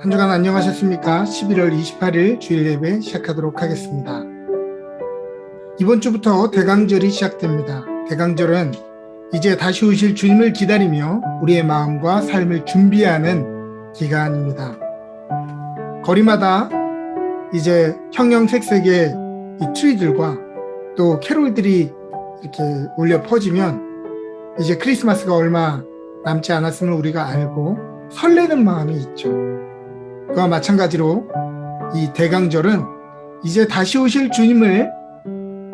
한 주간 안녕하셨습니까? 11월 28일 주일 예배 시작하도록 하겠습니다. 이번 주부터 대강절이 시작됩니다. 대강절은 이제 다시 오실 주님을 기다리며 우리의 마음과 삶을 준비하는 기간입니다. 거리마다 이제 형형색색의 이 트리들과 또 캐롤들이 이렇게 울려 퍼지면 이제 크리스마스가 얼마 남지 않았음을 우리가 알고 설레는 마음이 있죠. 그와 마찬가지로 이 대강절은 이제 다시 오실 주님을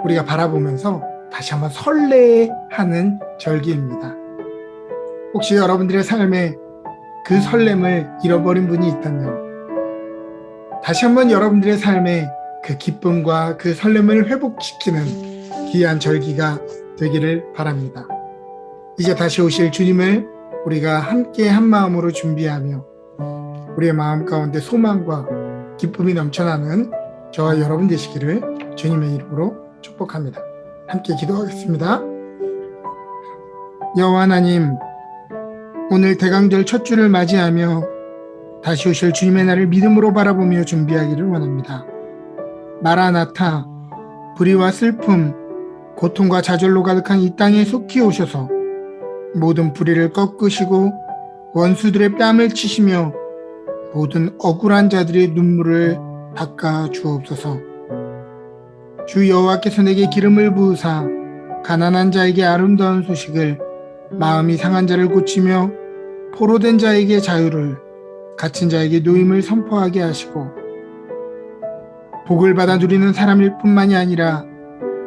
우리가 바라보면서 다시 한번 설레하는 절기입니다. 혹시 여러분들의 삶에 그 설렘을 잃어버린 분이 있다면 다시 한번 여러분들의 삶에 그 기쁨과 그 설렘을 회복시키는 귀한 절기가 되기를 바랍니다. 이제 다시 오실 주님을 우리가 함께 한 마음으로 준비하며 우리의 마음 가운데 소망과 기쁨이 넘쳐나는 저와 여러분 되시기를 주님의 이름으로 축복합니다. 함께 기도하겠습니다. 여호와 하나님, 오늘 대강절 첫 주를 맞이하며 다시 오실 주님의 날을 믿음으로 바라보며 준비하기를 원합니다. 마라나타, 불의와 슬픔, 고통과 좌절로 가득한 이 땅에 속히 오셔서 모든 불의를 꺾으시고 원수들의 뺨을 치시며 모든 억울한 자들의 눈물을 닦아 주옵소서. 주 여호와께서 내게 기름을 부으사 가난한 자에게 아름다운 소식을, 마음이 상한 자를 고치며 포로된 자에게 자유를, 갇힌 자에게 노임을 선포하게 하시고 복을 받아 누리는 사람일 뿐만이 아니라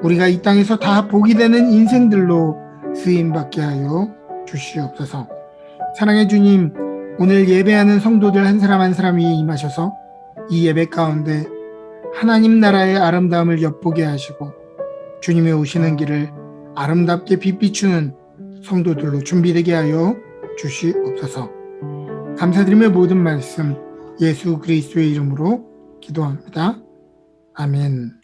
우리가 이 땅에서 다 복이 되는 인생들로 쓰임받게 하여 주시옵소서. 사랑의 주님, 오늘 예배하는 성도들 한 사람 한 사람 위에 임하셔서 이 예배 가운데 하나님 나라의 아름다움을 엿보게 하시고 주님의 오시는 길을 아름답게 빛비추는 성도들로 준비되게 하여 주시옵소서. 감사드리며 모든 말씀 예수 그리스도의 이름으로 기도합니다. 아멘.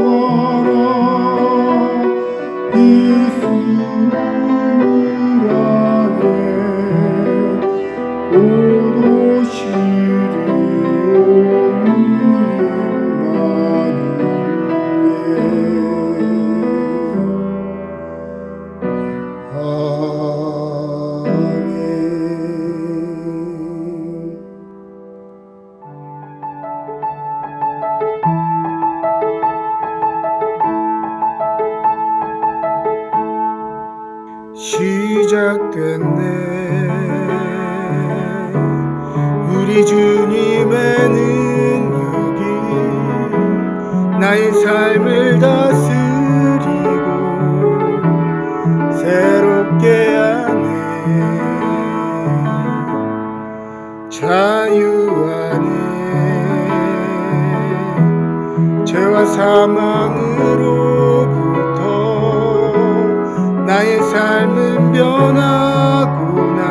기뻐하라 예수 시작됐네. 우리 주님의 능력이 나의 삶을 다스리고 새롭게 하네. 자유 안에 죄와 사망으로부터 나의 삶은 변하구나.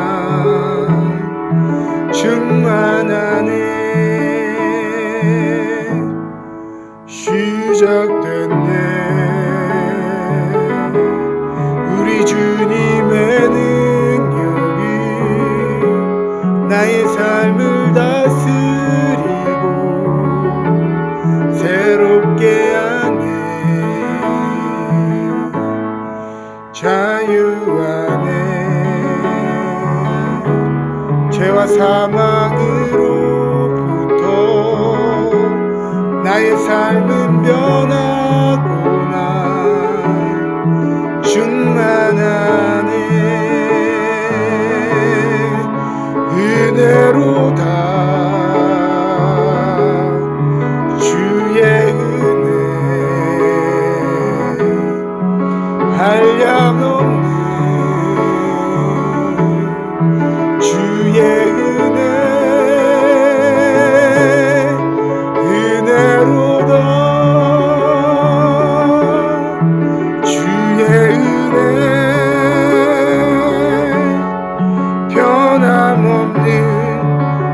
충만하네. 시작됐네. 우리 주님의 능력이 나의 삶을 다스리고 새롭게 하네. 자유 안에 죄와 사망으로부터 나의 삶은 변하구나. 충만하네. 은혜로다. 주의 은혜 한량없는 주의 은혜 은혜로다. 주의 은혜 변함없는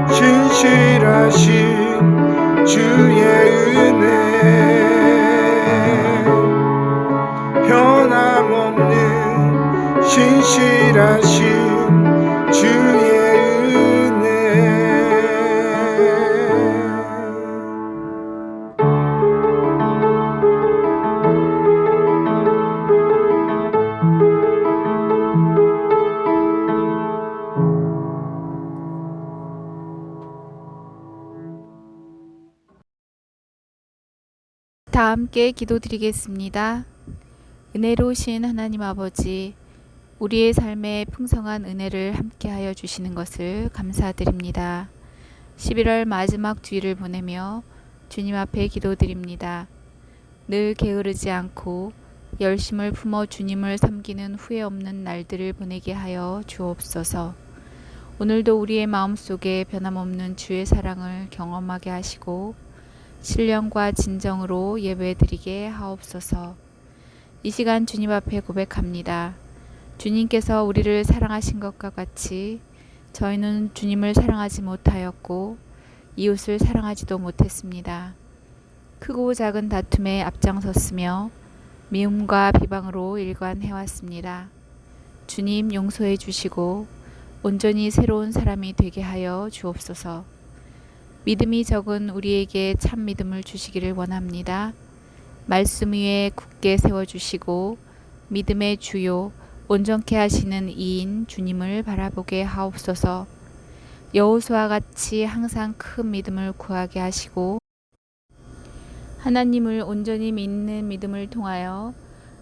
신실하신 주의 은혜 변함없는 신실하신 주의 은혜. 다 함께 기도드리겠습니다. 은혜로우신 하나님 아버지, 우리의 삶에 풍성한 은혜를 함께하여 주시는 것을 감사드립니다. 11월 마지막 주일을 보내며 주님 앞에 기도드립니다. 늘 게으르지 않고 열심을 품어 주님을 섬기는 후회 없는 날들을 보내게 하여 주옵소서. 오늘도 우리의 마음속에 변함없는 주의 사랑을 경험하게 하시고 신령과 진정으로 예배드리게 하옵소서. 이 시간 주님 앞에 고백합니다. 주님께서 우리를 사랑하신 것과 같이 저희는 주님을 사랑하지 못하였고 이웃을 사랑하지도 못했습니다. 크고 작은 다툼에 앞장섰으며 미움과 비방으로 일관해왔습니다. 주님 용서해 주시고 온전히 새로운 사람이 되게 하여 주옵소서. 믿음이 적은 우리에게 참 믿음을 주시기를 원합니다. 말씀 위에 굳게 세워주시고 믿음의 주요 온전케 하시는 이인 주님을 바라보게 하옵소서. 여호수아와 같이 항상 큰 믿음을 구하게 하시고 하나님을 온전히 믿는 믿음을 통하여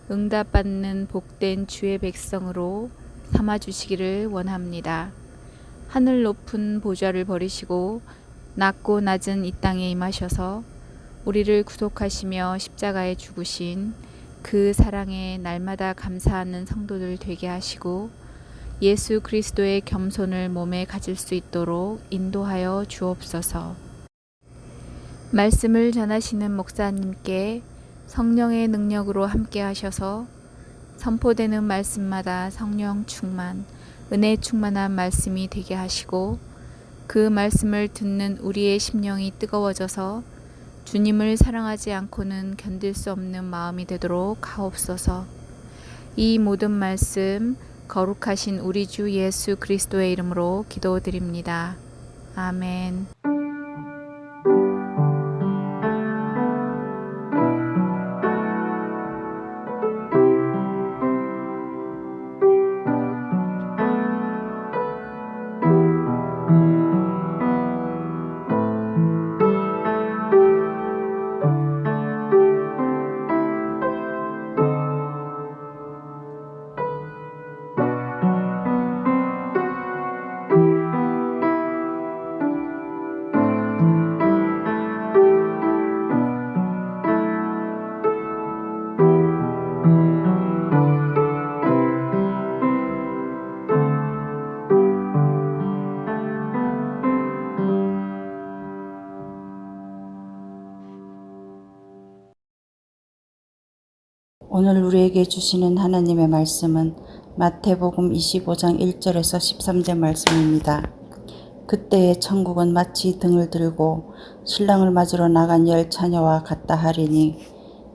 응답받는 복된 주의 백성으로 삼아주시기를 원합니다. 하늘 높은 보좌를 버리시고 낮고 낮은 이 땅에 임하셔서 우리를 구속하시며 십자가에 죽으신 그 사랑에 날마다 감사하는 성도들 되게 하시고 예수 그리스도의 겸손을 몸에 가질 수 있도록 인도하여 주옵소서. 말씀을 전하시는 목사님께 성령의 능력으로 함께 하셔서 선포되는 말씀마다 성령 충만, 은혜 충만한 말씀이 되게 하시고 그 말씀을 듣는 우리의 심령이 뜨거워져서 주님을 사랑하지 않고는 견딜 수 없는 마음이 되도록 하옵소서. 이 모든 말씀 거룩하신 우리 주 예수 그리스도의 이름으로 기도드립니다. 아멘. 오늘 우리에게 주시는 하나님의 말씀은 마태복음 25장 1절에서 13절 말씀입니다. 그때의 천국은 마치 등을 들고 신랑을 맞으러 나간 10처녀와 같다 하리니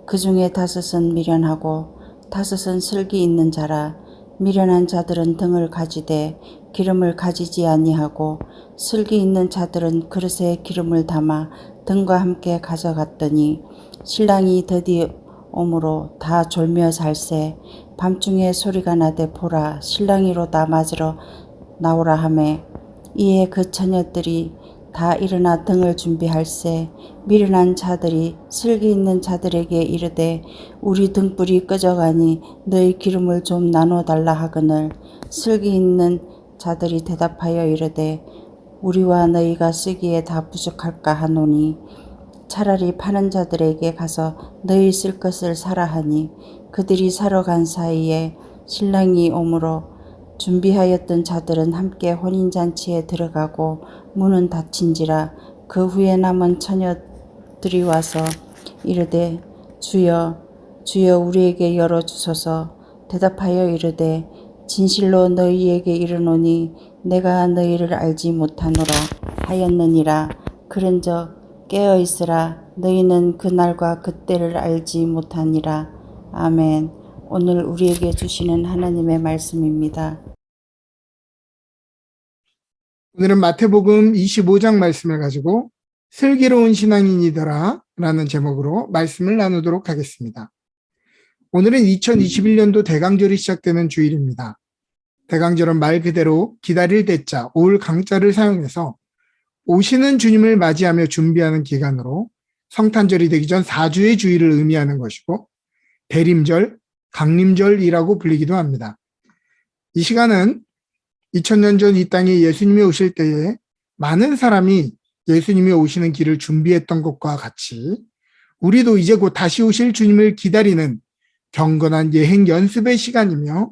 그 중에 5은 미련하고 5은 슬기 있는 자라. 미련한 자들은 등을 가지되 기름을 가지지 아니하고 슬기 있는 자들은 그릇에 기름을 담아 등과 함께 가져갔더니 신랑이 드디 오므로 다 졸며 살세. 밤중에 소리가 나되 보라 신랑이로다 맞으러 나오라 하매 이에 그 처녀들이 다 일어나 등을 준비할세. 미련한 자들이 슬기 있는 자들에게 이르되 우리 등불이 꺼져가니 너희 기름을 좀 나눠달라 하거늘 슬기 있는 자들이 대답하여 이르되 우리와 너희가 쓰기에 다 부족할까 하노니 차라리 파는 자들에게 가서 너희 쓸 것을 사라 하니 그들이 사러 간 사이에 신랑이 오므로 준비하였던 자들은 함께 혼인잔치에 들어가고 문은 닫힌지라. 그 후에 남은 처녀들이 와서 이르되 주여 주여 우리에게 열어주소서. 대답하여 이르되 진실로 너희에게 이르노니 내가 너희를 알지 못하노라 하였느니라. 그런즉 깨어있으라. 너희는 그날과 그때를 알지 못하니라. 아멘. 오늘 우리에게 주시는 하나님의 말씀입니다. 오늘은 마태복음 25장 말씀을 가지고 슬기로운 신앙인이더라 라는 제목으로 말씀을 나누도록 하겠습니다. 오늘은 2021년도 대강절이 시작되는 주일입니다. 대강절은 말 그대로 기다릴 대자, 올 강자를 사용해서 오시는 주님을 맞이하며 준비하는 기간으로 성탄절이 되기 전 4주의 주일을 의미하는 것이고 대림절, 강림절이라고 불리기도 합니다. 이 시간은 2000년 전 이 땅에 예수님이 오실 때에 많은 사람이 예수님이 오시는 길을 준비했던 것과 같이 우리도 이제 곧 다시 오실 주님을 기다리는 경건한 예행 연습의 시간이며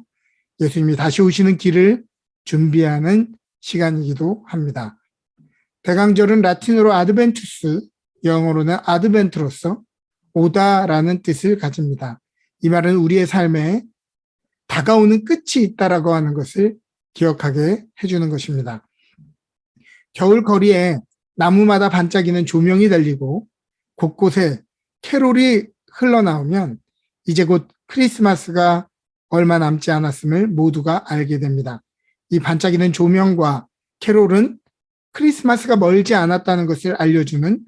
예수님이 다시 오시는 길을 준비하는 시간이기도 합니다. 대강절은 라틴어로 아드벤투스, 영어로는 아드벤트로서 오다라는 뜻을 가집니다. 이 말은 우리의 삶에 다가오는 끝이 있다라고 하는 것을 기억하게 해주는 것입니다. 겨울 거리에 나무마다 반짝이는 조명이 달리고 곳곳에 캐롤이 흘러나오면 이제 곧 크리스마스가 얼마 남지 않았음을 모두가 알게 됩니다. 이 반짝이는 조명과 캐롤은 크리스마스가 멀지 않았다는 것을 알려주는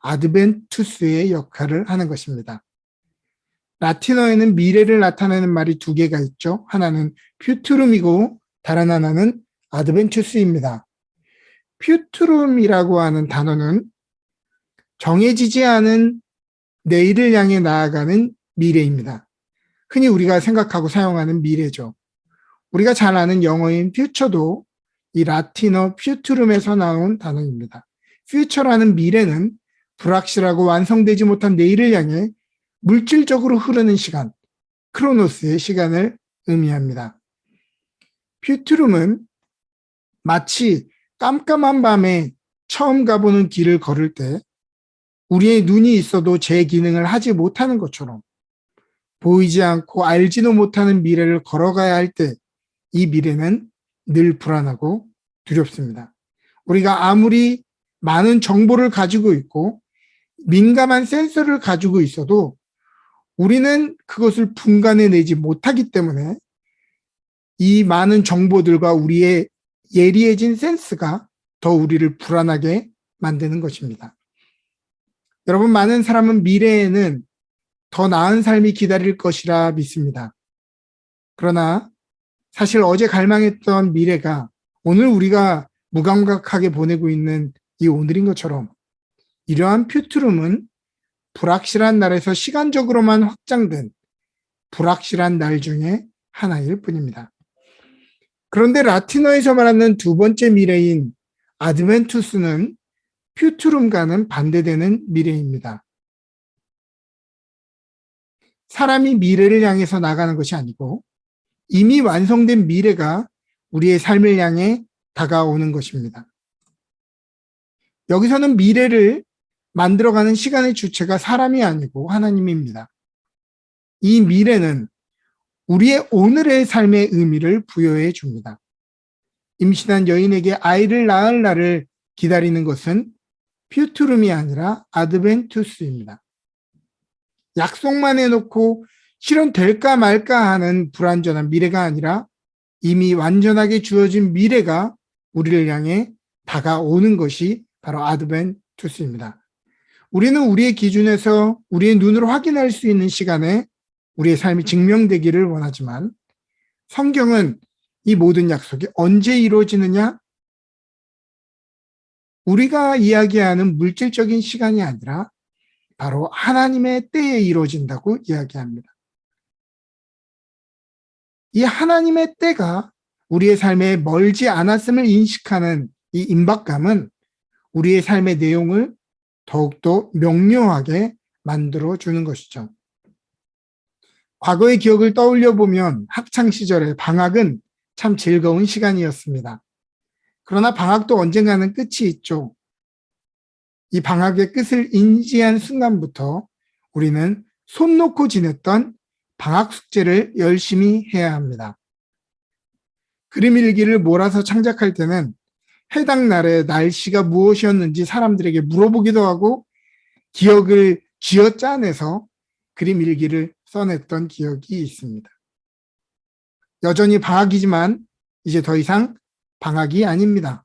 아드벤투스의 역할을 하는 것입니다. 라틴어에는 미래를 나타내는 말이 2개가 있죠. 하나는 퓨투름이고 다른 하나는 아드벤투스입니다. 퓨투름이라고 하는 단어는 정해지지 않은 내일을 향해 나아가는 미래입니다. 흔히 우리가 생각하고 사용하는 미래죠. 우리가 잘 아는 영어인 퓨처도 이 라틴어 퓨투름에서 나온 단어입니다. 퓨처라는 미래는 불확실하고 완성되지 못한 내일을 향해 물질적으로 흐르는 시간, 크로노스의 시간을 의미합니다. 퓨투름은 마치 깜깜한 밤에 처음 가보는 길을 걸을 때 우리의 눈이 있어도 제 기능을 하지 못하는 것처럼 보이지 않고 알지도 못하는 미래를 걸어가야 할 때 이 미래는 늘 불안하고 두렵습니다. 우리가 아무리 많은 정보를 가지고 있고 민감한 센서를 가지고 있어도 우리는 그것을 분간해내지 못하기 때문에 이 많은 정보들과 우리의 예리해진 센스가 더 우리를 불안하게 만드는 것입니다. 여러분, 많은 사람은 미래에는 더 나은 삶이 기다릴 것이라 믿습니다. 그러나 사실 어제 갈망했던 미래가 오늘 우리가 무감각하게 보내고 있는 이 오늘인 것처럼 이러한 퓨투름은 불확실한 날에서 시간적으로만 확장된 불확실한 날 중에 하나일 뿐입니다. 그런데 라틴어에서 말하는 2번째 미래인 아드벤투스는 퓨투름과는 반대되는 미래입니다. 사람이 미래를 향해서 나가는 것이 아니고 이미 완성된 미래가 우리의 삶을 향해 다가오는 것입니다. 여기서는 미래를 만들어가는 시간의 주체가 사람이 아니고 하나님입니다. 이 미래는 우리의 오늘의 삶의 의미를 부여해 줍니다. 임신한 여인에게 아이를 낳을 날을 기다리는 것은 퓨투름이 아니라 아드벤투스입니다. 약속만 해놓고 실현될까 말까 하는 불완전한 미래가 아니라 이미 완전하게 주어진 미래가 우리를 향해 다가오는 것이 바로 아드벤투스입니다. 우리는 우리의 기준에서 우리의 눈으로 확인할 수 있는 시간에 우리의 삶이 증명되기를 원하지만 성경은 이 모든 약속이 언제 이루어지느냐? 우리가 이야기하는 물질적인 시간이 아니라 바로 하나님의 때에 이루어진다고 이야기합니다. 이 하나님의 때가 우리의 삶에 멀지 않았음을 인식하는 이 임박감은 우리의 삶의 내용을 더욱더 명료하게 만들어주는 것이죠. 과거의 기억을 떠올려 보면 학창시절의 방학은 참 즐거운 시간이었습니다. 그러나 방학도 언젠가는 끝이 있죠. 이 방학의 끝을 인지한 순간부터 우리는 손 놓고 지냈던 방학 숙제를 열심히 해야 합니다. 그림 일기를 몰아서 창작할 때는 해당 날의 날씨가 무엇이었는지 사람들에게 물어보기도 하고 기억을 쥐어짜내서 그림 일기를 써냈던 기억이 있습니다. 여전히 방학이지만 이제 더 이상 방학이 아닙니다.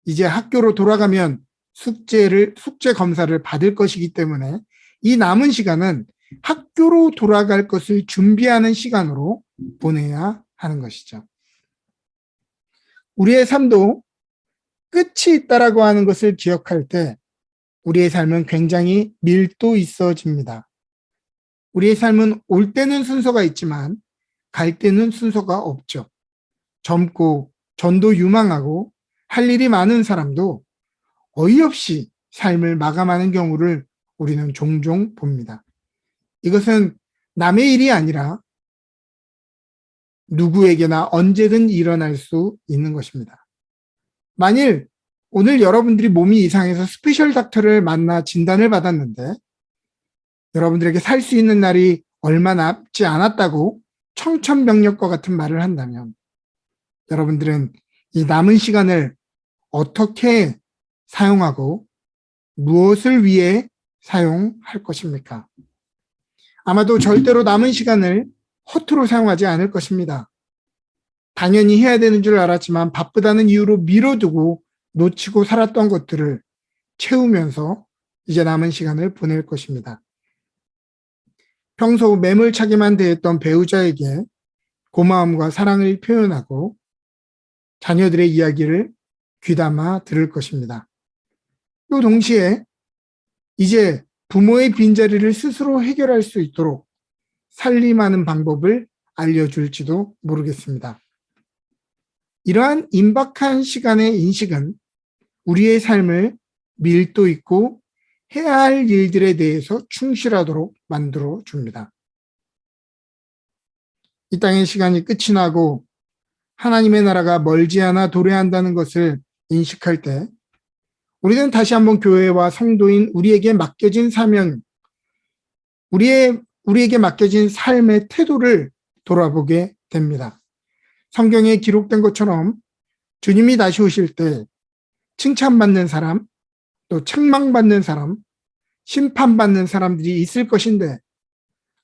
이제 학교로 돌아가면 숙제 검사를 받을 것이기 때문에 이 남은 시간은 학교로 돌아갈 것을 준비하는 시간으로 보내야 하는 것이죠. 우리의 삶도 끝이 있다라고 하는 것을 기억할 때 우리의 삶은 굉장히 밀도 있어집니다. 우리의 삶은 올 때는 순서가 있지만 갈 때는 순서가 없죠. 젊고 전도 유망하고 할 일이 많은 사람도 어이없이 삶을 마감하는 경우를 우리는 종종 봅니다. 이것은 남의 일이 아니라 누구에게나 언제든 일어날 수 있는 것입니다. 만일 오늘 여러분들이 몸이 이상해서 스페셜 닥터를 만나 진단을 받았는데 여러분들에게 살 수 있는 날이 얼마 남지 않았다고 청천벽력과 같은 말을 한다면 여러분들은 이 남은 시간을 어떻게 사용하고 무엇을 위해 사용할 것입니까? 아마도 절대로 남은 시간을 허투루 사용하지 않을 것입니다. 당연히 해야 되는 줄 알았지만 바쁘다는 이유로 미뤄두고 놓치고 살았던 것들을 채우면서 이제 남은 시간을 보낼 것입니다. 평소 매몰차게만 대했던 배우자에게 고마움과 사랑을 표현하고 자녀들의 이야기를 귀담아 들을 것입니다. 또 동시에 이제 부모의 빈자리를 스스로 해결할 수 있도록 살림하는 방법을 알려줄지도 모르겠습니다. 이러한 임박한 시간의 인식은 우리의 삶을 밀도 있고 해야 할 일들에 대해서 충실하도록 만들어 줍니다. 이 땅의 시간이 끝이 나고 하나님의 나라가 멀지 않아 도래한다는 것을 인식할 때 우리는 다시 한번 교회와 성도인 우리에게 맡겨진 사명, 우리에게 맡겨진 삶의 태도를 돌아보게 됩니다. 성경에 기록된 것처럼 주님이 다시 오실 때 칭찬받는 사람, 또 책망받는 사람, 심판받는 사람들이 있을 것인데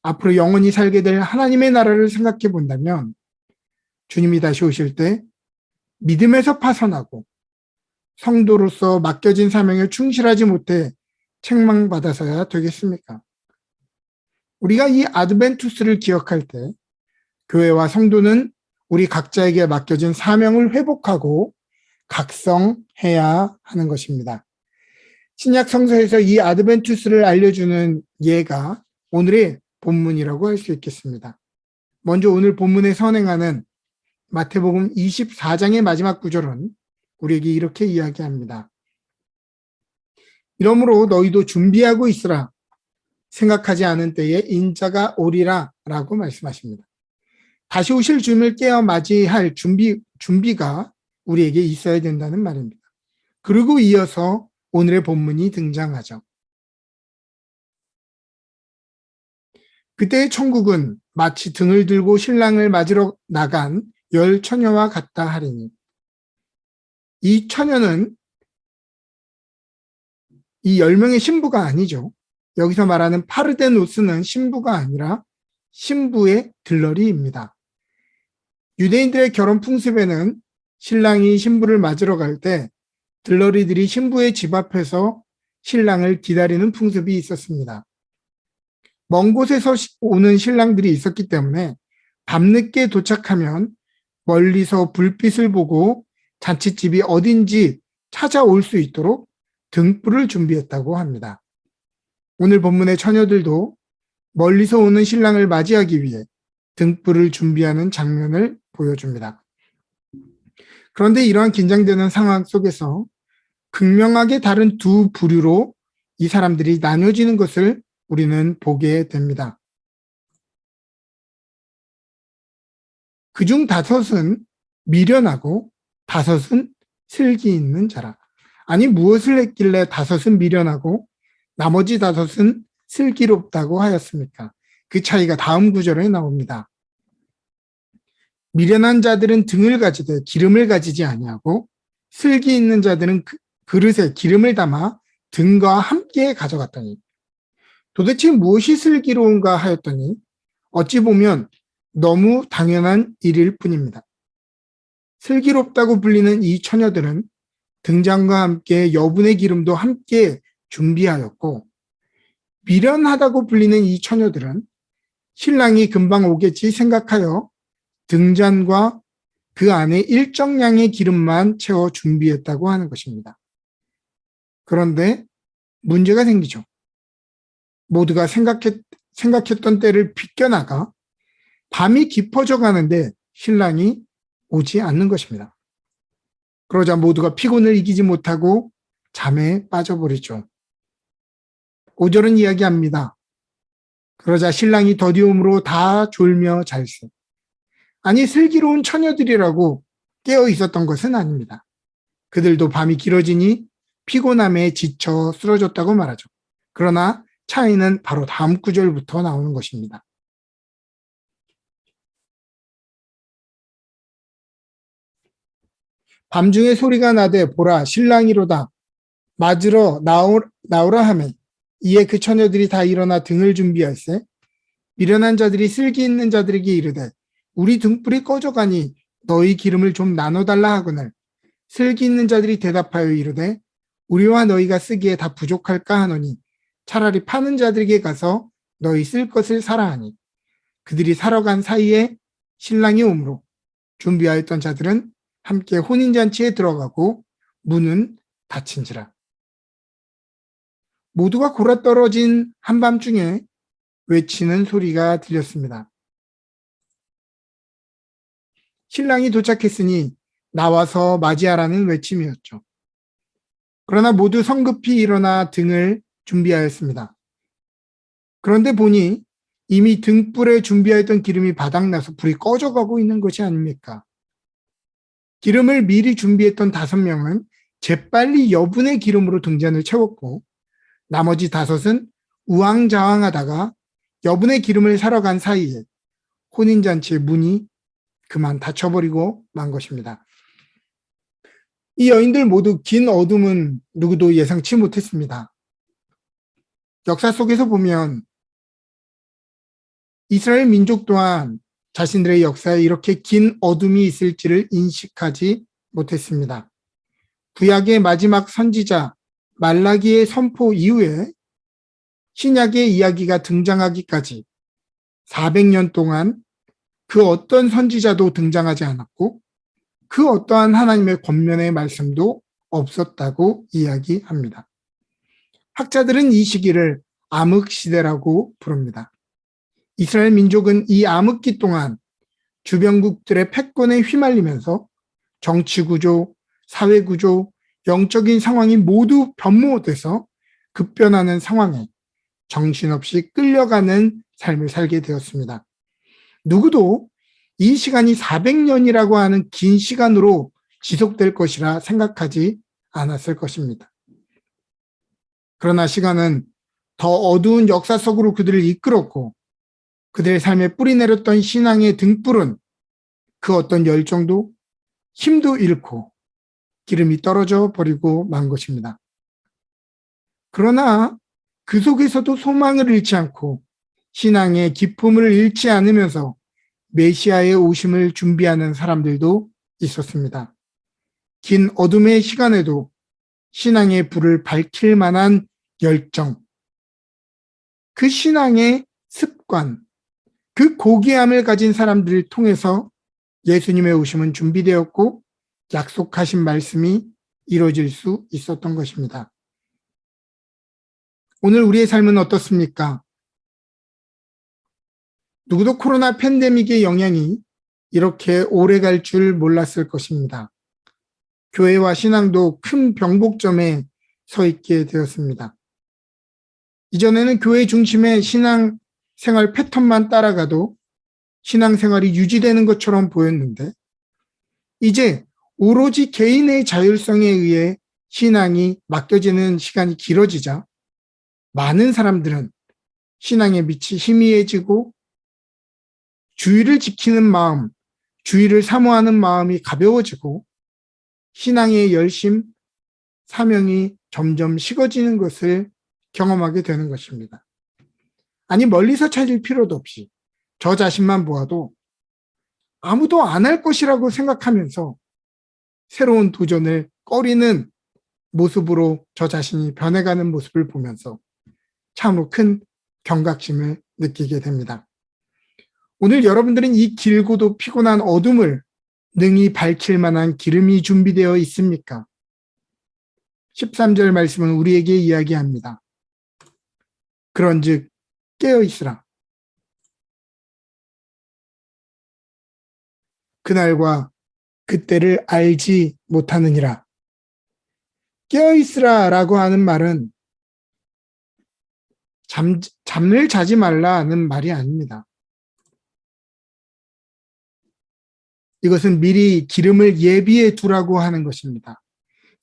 앞으로 영원히 살게 될 하나님의 나라를 생각해 본다면 주님이 다시 오실 때 믿음에서 파선하고 성도로서 맡겨진 사명에 충실하지 못해 책망받아서야 되겠습니까? 우리가 이 아드벤투스를 기억할 때 교회와 성도는 우리 각자에게 맡겨진 사명을 회복하고 각성해야 하는 것입니다. 신약 성서에서 이 아드벤투스를 알려주는 예가 오늘의 본문이라고 할 수 있겠습니다. 먼저 오늘 본문에 선행하는 마태복음 24장의 마지막 구절은 우리에게 이렇게 이야기합니다. 이러므로 너희도 준비하고 있으라. 생각하지 않은 때에 인자가 오리라 라고 말씀하십니다. 다시 오실 주님을 깨어 맞이할 준비가 우리에게 있어야 된다는 말입니다. 그리고 이어서 오늘의 본문이 등장하죠. 그때의 천국은 마치 등을 들고 신랑을 맞으러 나간 열 처녀와 같다 하리니, 이 처녀는 이 10명의 신부가 아니죠. 여기서 말하는 파르데노스는 신부가 아니라 신부의 들러리입니다. 유대인들의 결혼 풍습에는 신랑이 신부를 맞으러 갈 때 들러리들이 신부의 집 앞에서 신랑을 기다리는 풍습이 있었습니다. 먼 곳에서 오는 신랑들이 있었기 때문에 밤늦게 도착하면 멀리서 불빛을 보고 잔칫집이 어딘지 찾아올 수 있도록 등불을 준비했다고 합니다. 오늘 본문의 처녀들도 멀리서 오는 신랑을 맞이하기 위해 등불을 준비하는 장면을 보여줍니다. 그런데 이러한 긴장되는 상황 속에서 극명하게 다른 두 부류로 이 사람들이 나뉘어지는 것을 우리는 보게 됩니다. 그중 5은 미련하고 5은 슬기 있는 자라. 아니, 무엇을 했길래 5은 미련하고 나머지 5은 슬기롭다고 하였습니까? 그 차이가 다음 구절에 나옵니다. 미련한 자들은 등을 가지되 기름을 가지지 아니하고, 슬기 있는 자들은 그릇에 기름을 담아 등과 함께 가져갔더니, 도대체 무엇이 슬기로운가 하였더니 어찌 보면 너무 당연한 일일 뿐입니다. 슬기롭다고 불리는 이 처녀들은 등잔과 함께 여분의 기름도 함께 준비하였고, 미련하다고 불리는 이 처녀들은 신랑이 금방 오겠지 생각하여 등잔과 그 안에 일정량의 기름만 채워 준비했다고 하는 것입니다. 그런데 문제가 생기죠. 모두가 생각했던 때를 비껴나가 밤이 깊어져 가는데 신랑이 오지 않는 것입니다. 그러자 모두가 피곤을 이기지 못하고 잠에 빠져버리죠. 5절은 이야기합니다. 그러자 신랑이 더디움으로 다 졸며 잘세. 아니, 슬기로운 처녀들이라고 깨어 있었던 것은 아닙니다. 그들도 밤이 길어지니 피곤함에 지쳐 쓰러졌다고 말하죠. 그러나 차이는 바로 다음 구절부터 나오는 것입니다. 밤중에 소리가 나되 보라 신랑이로다 맞으러 나오라 하매, 이에 그 처녀들이 다 일어나 등을 준비할세. 미련한 자들이 슬기 있는 자들에게 이르되 우리 등불이 꺼져가니 너희 기름을 좀 나눠달라 하거늘, 슬기 있는 자들이 대답하여 이르되 우리와 너희가 쓰기에 다 부족할까 하노니 차라리 파는 자들에게 가서 너희 쓸 것을 사라 하니, 그들이 사러 간 사이에 신랑이 오므로 준비하였던 자들은 함께 혼인잔치에 들어가고 문은 닫힌지라. 모두가 골아떨어진 한밤중에 외치는 소리가 들렸습니다. 신랑이 도착했으니 나와서 맞이하라는 외침이었죠. 그러나 모두 성급히 일어나 등을 준비하였습니다. 그런데 보니 이미 등불에 준비하였던 기름이 바닥나서 불이 꺼져가고 있는 것이 아닙니까? 기름을 미리 준비했던 5명은 재빨리 여분의 기름으로 등잔을 채웠고, 나머지 5은 우왕좌왕하다가 여분의 기름을 사러 간 사이에 혼인잔치의 문이 그만 닫혀버리고 만 것입니다. 이 여인들 모두 긴 어둠은 누구도 예상치 못했습니다. 역사 속에서 보면 이스라엘 민족 또한 자신들의 역사에 이렇게 긴 어둠이 있을지를 인식하지 못했습니다. 구약의 마지막 선지자 말라기의 선포 이후에 신약의 이야기가 등장하기까지 400년 동안 그 어떤 선지자도 등장하지 않았고 그 어떠한 하나님의 권면의 말씀도 없었다고 이야기합니다. 학자들은 이 시기를 암흑시대라고 부릅니다. 이스라엘 민족은 이 암흑기 동안 주변국들의 패권에 휘말리면서 정치구조, 사회구조, 영적인 상황이 모두 변모돼서 급변하는 상황에 정신없이 끌려가는 삶을 살게 되었습니다. 누구도 이 시간이 400년이라고 하는 긴 시간으로 지속될 것이라 생각하지 않았을 것입니다. 그러나 시간은 더 어두운 역사 속으로 그들을 이끌었고 그들의 삶에 뿌리 내렸던 신앙의 등불은 그 어떤 열정도 힘도 잃고 기름이 떨어져 버리고 만 것입니다. 그러나 그 속에서도 소망을 잃지 않고 신앙의 기쁨을 잃지 않으면서 메시아의 오심을 준비하는 사람들도 있었습니다. 긴 어둠의 시간에도 신앙의 불을 밝힐 만한 열정, 그 신앙의 습관, 그 고귀함을 가진 사람들을 통해서 예수님의 오심은 준비되었고 약속하신 말씀이 이루어질 수 있었던 것입니다. 오늘 우리의 삶은 어떻습니까? 누구도 코로나 팬데믹의 영향이 이렇게 오래 갈 줄 몰랐을 것입니다. 교회와 신앙도 큰 병복점에 서 있게 되었습니다. 이전에는 교회 중심의 신앙생활 패턴만 따라가도 신앙생활이 유지되는 것처럼 보였는데 이제 오로지 개인의 자율성에 의해 신앙이 맡겨지는 시간이 길어지자 많은 사람들은 신앙의 빛이 희미해지고 주의를 지키는 마음, 주의를 사모하는 마음이 가벼워지고 신앙의 열심, 사명이 점점 식어지는 것을 경험하게 되는 것입니다. 아니, 멀리서 찾을 필요도 없이 저 자신만 보아도 아무도 안 할 것이라고 생각하면서 새로운 도전을 꺼리는 모습으로 저 자신이 변해가는 모습을 보면서 참으로 큰 경각심을 느끼게 됩니다. 오늘 여러분들은 이 길고도 피곤한 어둠을 능히 밝힐 만한 기름이 준비되어 있습니까? 13절 말씀은 우리에게 이야기합니다. 그런즉 깨어 있으라. 그날과 그때를 알지 못하느니라. 깨어 있으라라고 하는 말은 잠을 자지 말라는 말이 아닙니다. 이것은 미리 기름을 예비해 두라고 하는 것입니다.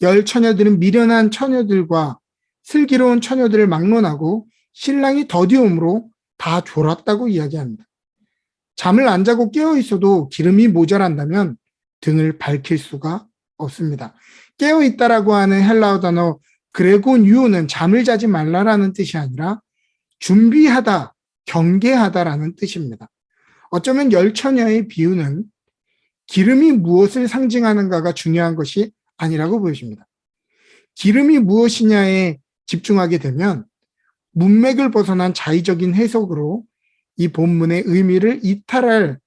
열 처녀들은 미련한 처녀들과 슬기로운 처녀들을 막론하고 신랑이 더디움으로 다 졸았다고 이야기합니다. 잠을 안 자고 깨어 있어도 기름이 모자란다면 등을 밝힐 수가 없습니다. 깨어 있다라고 하는 헬라어 단어 그레곤 유오는 잠을 자지 말라라는 뜻이 아니라 준비하다, 경계하다라는 뜻입니다. 어쩌면 열 처녀의 비유는 기름이 무엇을 상징하는가가 중요한 것이 아니라고 보여집니다. 기름이 무엇이냐에 집중하게 되면 문맥을 벗어난 자의적인 해석으로 이 본문의 의미를 이탈할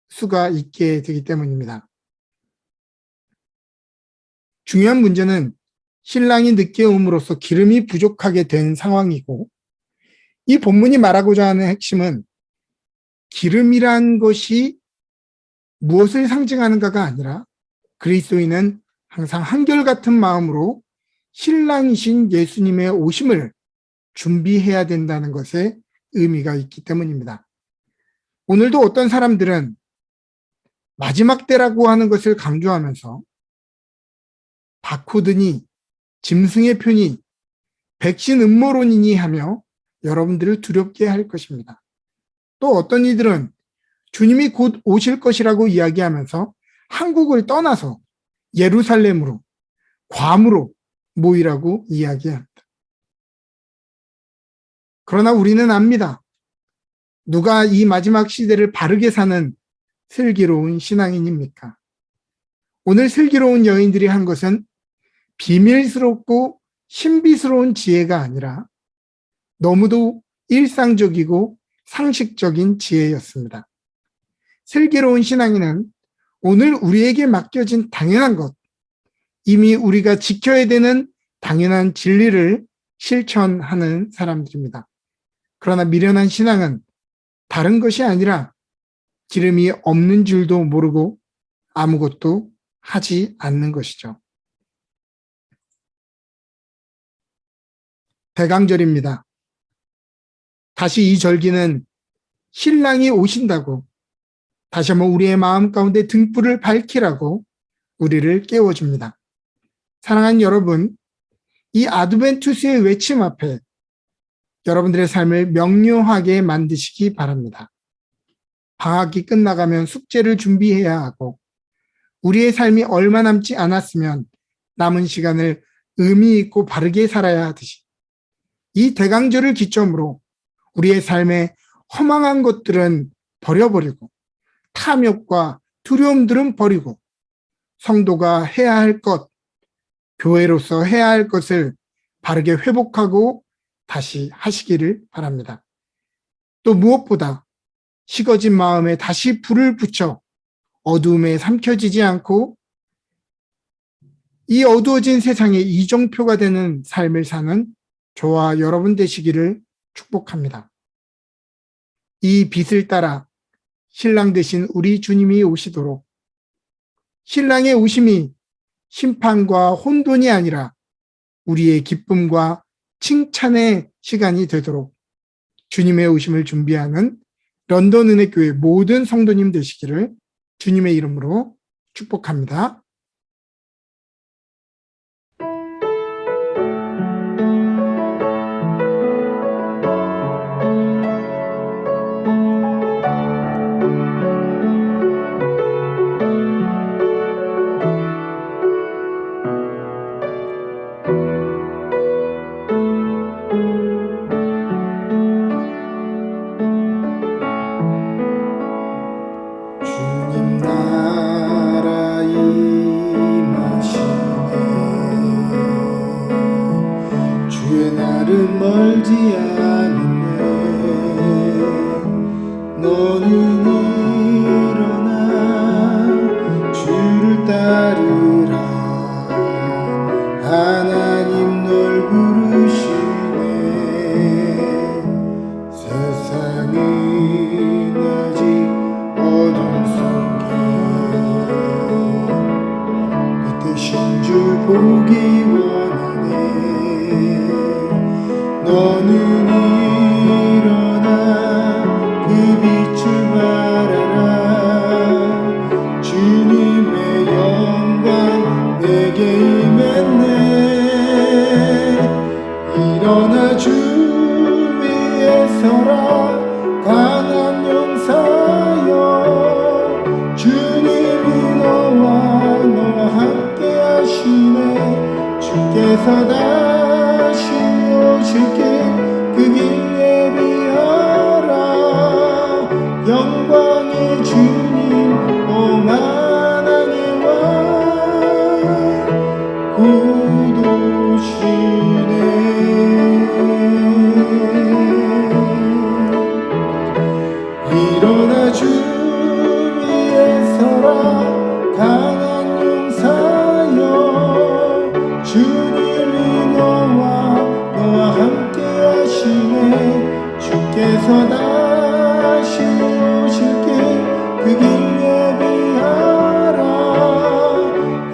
수가 있게 되기 때문입니다. 중요한 문제는 신랑이 늦게 옴으로써 기름이 부족하게 된 상황이고 이 본문이 말하고자 하는 핵심은 기름이란 것이 무엇을 상징하는가가 아니라 그리스도인은 항상 한결같은 마음으로 신랑이신 예수님의 오심을 준비해야 된다는 것에 의미가 있기 때문입니다. 오늘도 어떤 사람들은 마지막 때라고 하는 것을 강조하면서 바코드니 짐승의 표니 백신 음모론이니 하며 여러분들을 두렵게 할 것입니다. 또 어떤 이들은 주님이 곧 오실 것이라고 이야기하면서 한국을 떠나서 예루살렘으로 괌으로 모이라고 이야기합니다. 그러나 우리는 압니다. 누가 이 마지막 시대를 바르게 사는 슬기로운 신앙인입니까? 오늘 슬기로운 여인들이 한 것은 비밀스럽고 신비스러운 지혜가 아니라 너무도 일상적이고 상식적인 지혜였습니다. 슬기로운 신앙인은 오늘 우리에게 맡겨진 당연한 것, 이미 우리가 지켜야 되는 당연한 진리를 실천하는 사람들입니다. 그러나 미련한 신앙은 다른 것이 아니라 기름이 없는 줄도 모르고 아무것도 하지 않는 것이죠. 대강절입니다. 다시 이 절기는 신랑이 오신다고 다시 한번 우리의 마음 가운데 등불을 밝히라고 우리를 깨워줍니다. 사랑하는 여러분, 이 아드벤투스의 외침 앞에 여러분들의 삶을 명료하게 만드시기 바랍니다. 방학이 끝나가면 숙제를 준비해야 하고 우리의 삶이 얼마 남지 않았으면 남은 시간을 의미 있고 바르게 살아야 하듯이 이 대강절을 기점으로 우리의 삶에 허망한 것들은 버려버리고 탐욕과 두려움들은 버리고 성도가 해야 할 것, 교회로서 해야 할 것을 바르게 회복하고 다시 하시기를 바랍니다. 또 무엇보다 식어진 마음에 다시 불을 붙여 어두움에 삼켜지지 않고 이 어두워진 세상의 이정표가 되는 삶을 사는 저와 여러분 되시기를 축복합니다. 이 빛을 따라 신랑 되신 우리 주님이 오시도록 신랑의 오심이 심판과 혼돈이 아니라 우리의 기쁨과 칭찬의 시간이 되도록 주님의 오심을 준비하는 런던 은혜교회 모든 성도님 되시기를 주님의 이름으로 축복합니다. 주님 나라 임하시네 주의 날은 멀지 않네 너는 일어나 주를 따르라 하나님 널 부르시네 세상은 아직 어둠 속에 빛되신 주 보기 원하네 너는 일어나 그 빛을 바라라 주님의 영광 내게 임했네 일어나 주 위에 서라 강한 용사여 주님이 너와 함께 하시네 주께서 다시 오실 길 그 길 예비하라 영광의 주님 오 만왕의 왕 곧 오시네 일어나 주 위에 서라 강한 용사여 주님이 너와 함께 하시네 주께서 다시 오실 길 그 길 예비하라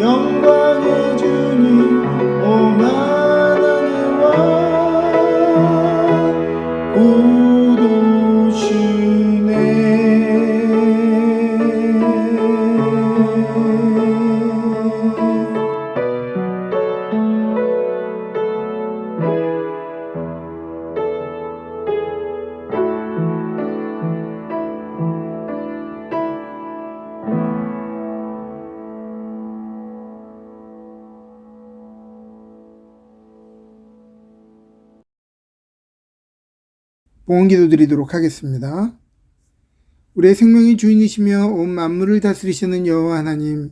영광의 주님 오 만왕의 왕 곧 오시네 봉헌 기도 드리도록 하겠습니다. 우리의 생명의 주인이시며 온 만물을 다스리시는 여호와 하나님,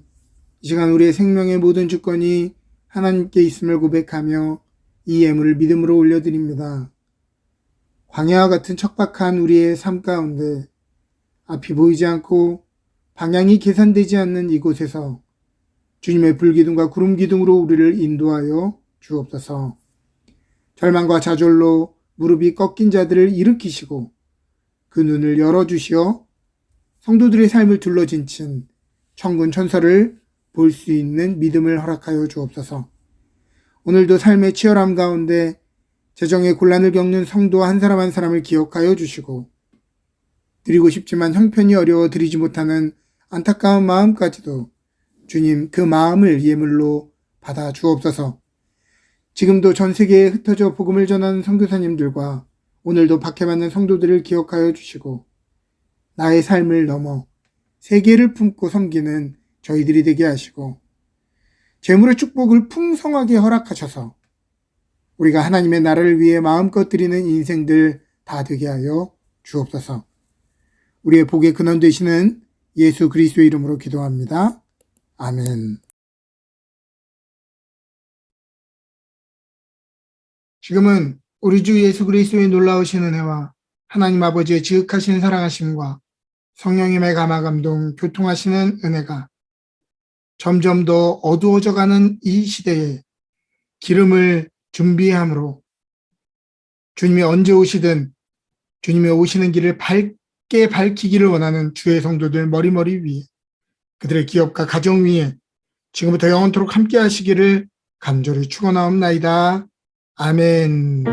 이 시간 우리의 생명의 모든 주권이 하나님께 있음을 고백하며 이 예물을 믿음으로 올려드립니다. 광야와 같은 척박한 우리의 삶 가운데 앞이 보이지 않고 방향이 계산되지 않는 이곳에서 주님의 불기둥과 구름기둥으로 우리를 인도하여 주옵소서. 절망과 좌절로 무릎이 꺾인 자들을 일으키시고 그 눈을 열어주시어 성도들의 삶을 둘러진친 천군 천사를 볼 수 있는 믿음을 허락하여 주옵소서. 오늘도 삶의 치열함 가운데 재정의 곤란을 겪는 성도 한 사람 한 사람을 기억하여 주시고 드리고 싶지만 형편이 어려워 드리지 못하는 안타까운 마음까지도 주님 그 마음을 예물로 받아 주옵소서. 지금도 전 세계에 흩어져 복음을 전하는 선교사님들과 오늘도 박해받는 성도들을 기억하여 주시고 나의 삶을 넘어 세계를 품고 섬기는 저희들이 되게 하시고 재물의 축복을 풍성하게 허락하셔서 우리가 하나님의 나라를 위해 마음껏 드리는 인생들 다 되게 하여 주옵소서. 우리의 복의 근원 되시는 예수 그리스도의 이름으로 기도합니다. 아멘. 지금은 우리 주 예수 그리스도의 놀라우신 은혜와 하나님 아버지의 지극하신 사랑하심과 성령님의 감화 감동 교통하시는 은혜가 점점 더 어두워져가는 이 시대에 기름을 준비함으로 주님이 언제 오시든 주님이 오시는 길을 밝게 밝히기를 원하는 주의 성도들 머리머리 위에 그들의 기업과 가정 위에 지금부터 영원토록 함께 하시기를 간절히 축원하옵나이다. 아멘.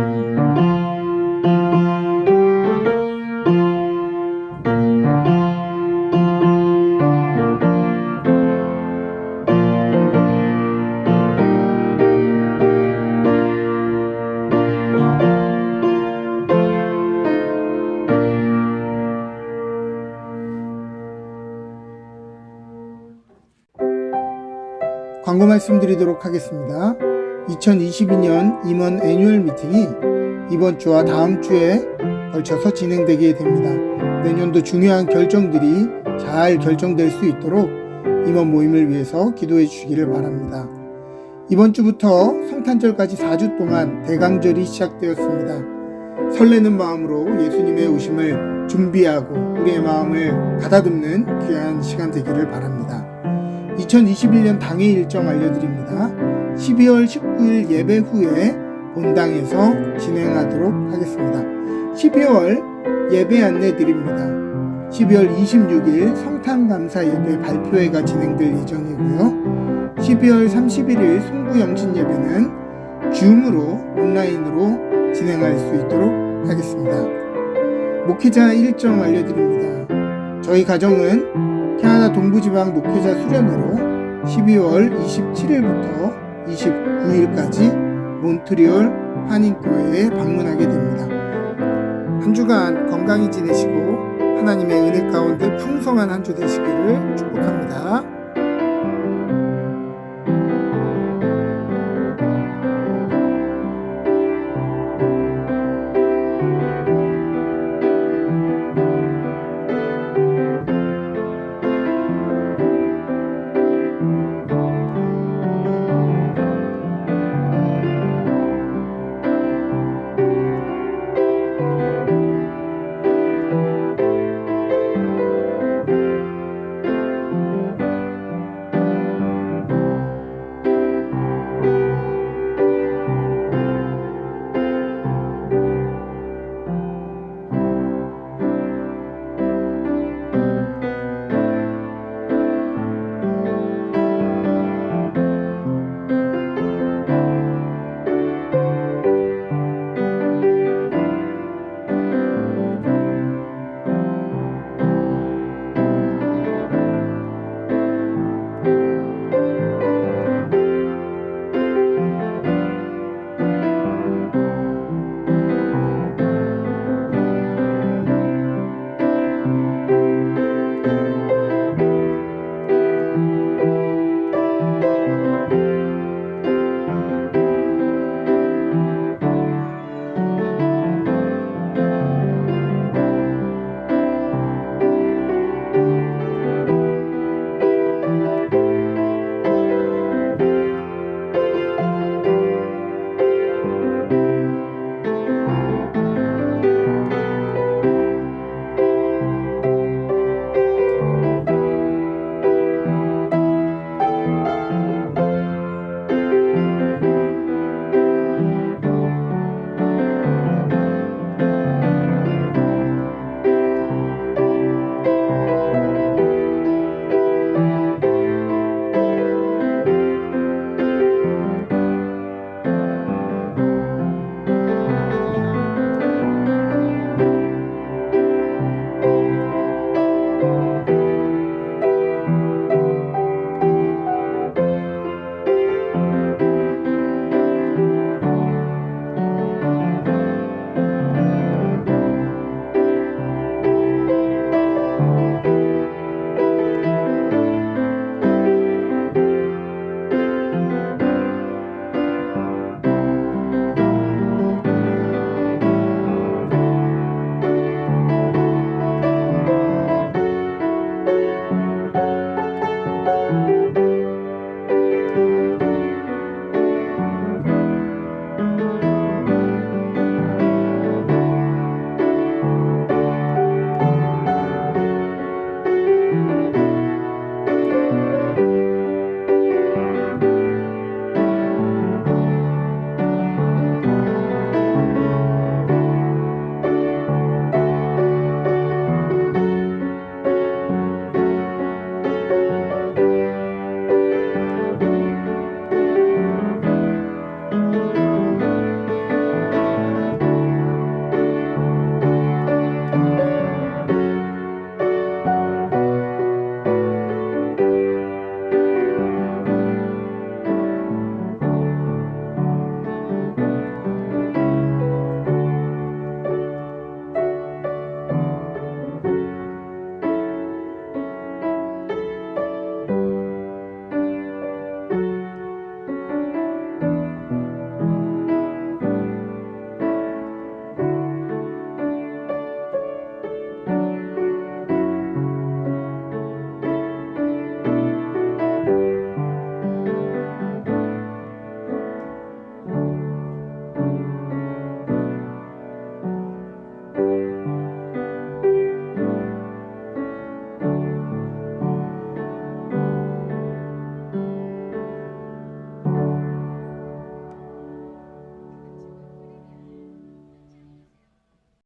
광고 말씀드리도록 하겠습니다. 2022년 임원 애뉴얼 미팅이 이번 주와 다음 주에 걸쳐서 진행되게 됩니다. 내년도 중요한 결정들이 잘 결정될 수 있도록 임원 모임을 위해서 기도해 주시기를 바랍니다. 이번 주부터 성탄절까지 4주 동안 대강절이 시작되었습니다. 설레는 마음으로 예수님의 오심을 준비하고 우리의 마음을 가다듬는 귀한 시간 되기를 바랍니다. 2021년 당회 일정 알려드립니다. 12월 19일 예배 후에 본당에서 진행하도록 하겠습니다. 12월 예배 안내 드립니다. 12월 26일 성탄감사 예배 발표회가 진행될 예정이고요. 12월 31일 송구영신 예배는 줌으로 온라인으로 진행할 수 있도록 하겠습니다. 목회자 일정 알려드립니다. 저희 가정은 캐나다 동부지방 목회자 수련회로 12월 27일부터 29일까지 몬트리올 한인교회에 방문하게 됩니다. 한 주간 건강히 지내시고 하나님의 은혜 가운데 풍성한 한 주 되시기를 축복합니다.